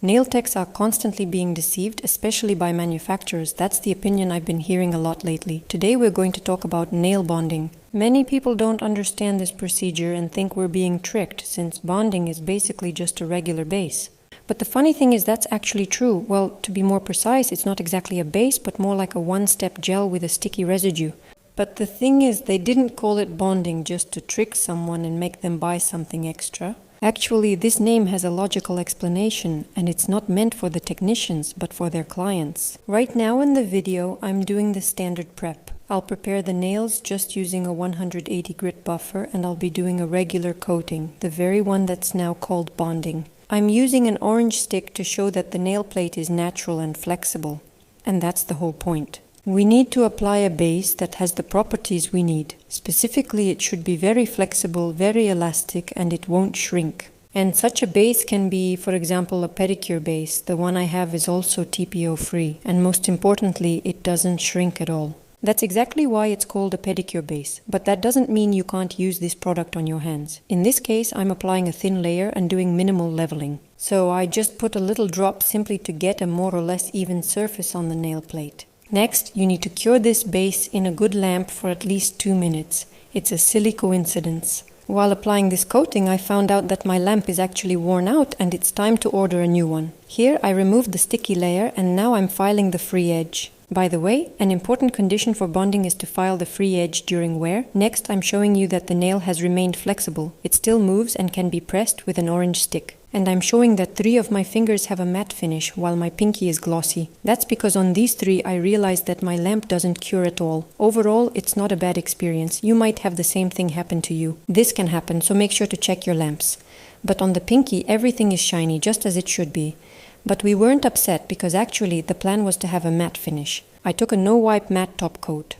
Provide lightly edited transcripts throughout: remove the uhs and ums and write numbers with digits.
Nail techs are constantly being deceived, especially by manufacturers. That's the opinion I've been hearing a lot lately. Today we're going to talk about nail bonding. Many people don't understand this procedure and think we're being tricked, since bonding is basically just a regular base. But the funny thing is that's actually true. Well, to be more precise, it's not exactly a base, but more like a one-step gel with a sticky residue. But the thing is, they didn't call it bonding just to trick someone and make them buy something extra. Actually, this name has a logical explanation, and it's not meant for the technicians, but for their clients. Right now in the video, I'm doing the standard prep. I'll prepare the nails just using a 180 grit buffer, and I'll be doing a regular coating, the very one that's now called bonding. I'm using an orange stick to show that the nail plate is natural and flexible. And that's the whole point. We need to apply a base that has the properties we need. Specifically, it should be very flexible, very elastic, and it won't shrink. And such a base can be, for example, a pedicure base. The one I have is also TPO free. And most importantly, it doesn't shrink at all. That's exactly why it's called a pedicure base. But that doesn't mean you can't use this product on your hands. In this case, I'm applying a thin layer and doing minimal leveling. So I just put a little drop simply to get a more or less even surface on the nail plate. Next, you need to cure this base in a good lamp for at least 2 minutes. It's a silly coincidence. While applying this coating, I found out that my lamp is actually worn out and it's time to order a new one. Here, I removed the sticky layer and now I'm filing the free edge. By the way, an important condition for bonding is to file the free edge during wear. Next, I'm showing you that the nail has remained flexible. It still moves and can be pressed with an orange stick. And I'm showing that 3 of my fingers have a matte finish while my pinky is glossy. That's because on these 3 I realized that my lamp doesn't cure at all. Overall, it's not a bad experience. You might have the same thing happen to you. This can happen, so make sure to check your lamps. But on the pinky, everything is shiny, just as it should be. But we weren't upset because actually the plan was to have a matte finish. I took a no-wipe matte top coat.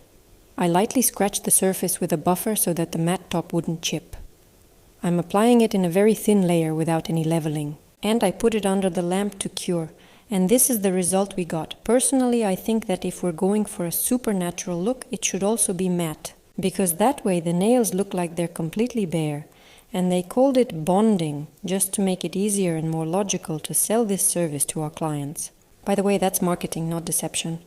I lightly scratched the surface with a buffer so that the matte top wouldn't chip. I'm applying it in a very thin layer without any leveling. And I put it under the lamp to cure. And this is the result we got. Personally, I think that if we're going for a supernatural look, it should also be matte. Because that way the nails look like they're completely bare. And they called it bonding, just to make it easier and more logical to sell this service to our clients. By the way, that's marketing, not deception.